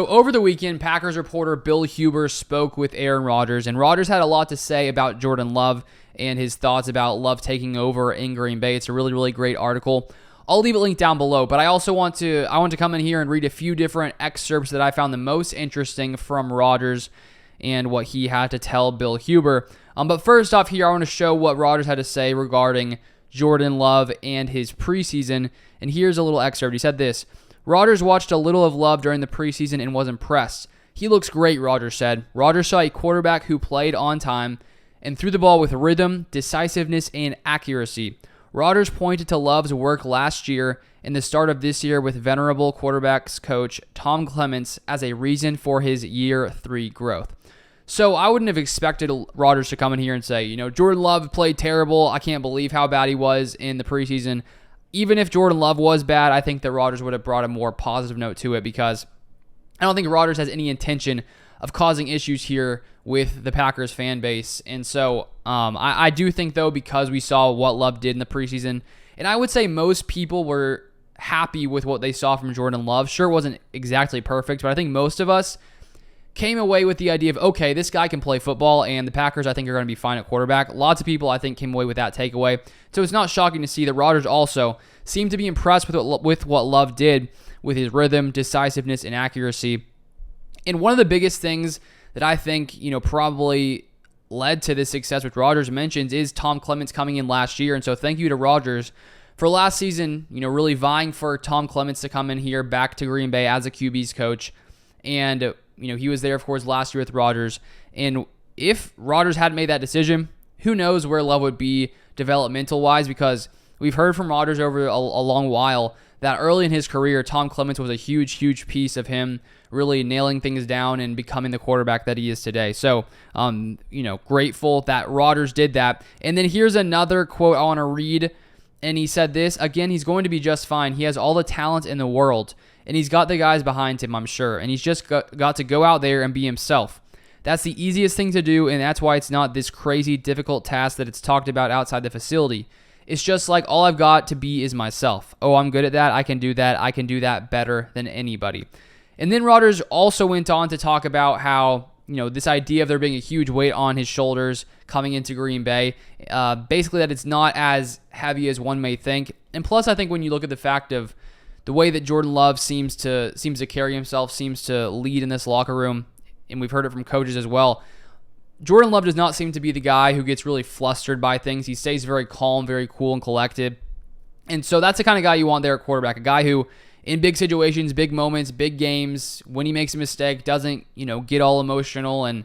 So over the weekend, Packers reporter Bill Huber spoke with Aaron Rodgers, and Rodgers had a lot to say about Jordan Love and his thoughts about Love taking over in Green Bay. It's a really, really great article. I'll leave it linked down below, but I want to come in here and read a few different excerpts that I found the most interesting from Rodgers and what he had to tell Bill Huber. But first off here, I want to show what Rodgers had to say regarding Jordan Love and his preseason, and here's a little excerpt. He said this: Rodgers watched a little of Love during the preseason and was impressed. He looks great, Rodgers said. Rodgers saw a quarterback who played on time and threw the ball with rhythm, decisiveness, and accuracy. Rodgers pointed to Love's work last year and the start of this year with venerable quarterbacks coach Tom Clements as a reason for his year 3 growth. So I wouldn't have expected Rodgers to come in here and say, Jordan Love played terrible. I can't believe how bad he was in the preseason. Even if Jordan Love was bad, I think that Rodgers would have brought a more positive note to it, because I don't think Rodgers has any intention of causing issues here with the Packers fan base. And so I do think, though, because we saw what Love did in the preseason, and I would say most people were happy with what they saw from Jordan Love. Sure, it wasn't exactly perfect, but I think most of us came away with the idea of, okay, this guy can play football, and the Packers, I think, are going to be fine at quarterback. Lots of people, I think, came away with that takeaway. So it's not shocking to see that Rodgers also seemed to be impressed with what Love did with his rhythm, decisiveness, and accuracy. And one of the biggest things that I think, probably led to this success, which Rodgers mentions, is Tom Clements coming in last year. And so thank you to Rodgers for last season, really vying for Tom Clements to come in here back to Green Bay as a QB's coach. And he was there, of course, last year with Rodgers. And if Rodgers hadn't made that decision, who knows where Love would be developmental-wise, because we've heard from Rodgers over a long while that early in his career, Tom Clements was a huge, huge piece of him really nailing things down and becoming the quarterback that he is today. So, grateful that Rodgers did that. And then here's another quote I want to read. And he said this: again, he's going to be just fine. He has all the talent in the world, and he's got the guys behind him, I'm sure. And he's just got to go out there and be himself. That's the easiest thing to do, and that's why it's not this crazy, difficult task that it's talked about outside the facility. It's just like, all I've got to be is myself. Oh, I'm good at that. I can do that. I can do that better than anybody. And then Rodgers also went on to talk about how, this idea of there being a huge weight on his shoulders coming into Green Bay, basically that it's not as heavy as one may think. And plus, I think when you look at the fact of the way that Jordan Love seems to carry himself, seems to lead in this locker room, and we've heard it from coaches as well, Jordan Love does not seem to be the guy who gets really flustered by things. He stays very calm, very cool and collected. And so that's the kind of guy you want there at quarterback, a guy who in big situations, big moments, big games, when he makes a mistake, doesn't, get all emotional and,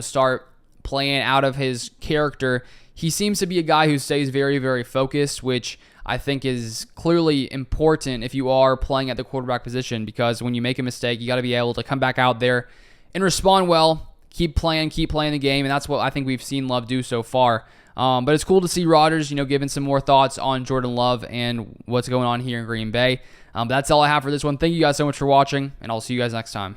start playing out of his character. He seems to be a guy who stays very, very focused, which I think is clearly important if you are playing at the quarterback position, because when you make a mistake, you got to be able to come back out there and respond well, keep playing the game, and that's what I think we've seen Love do so far. But it's cool to see Rodgers, giving some more thoughts on Jordan Love and what's going on here in Green Bay. That's all I have for this one. Thank you guys so much for watching, and I'll see you guys next time.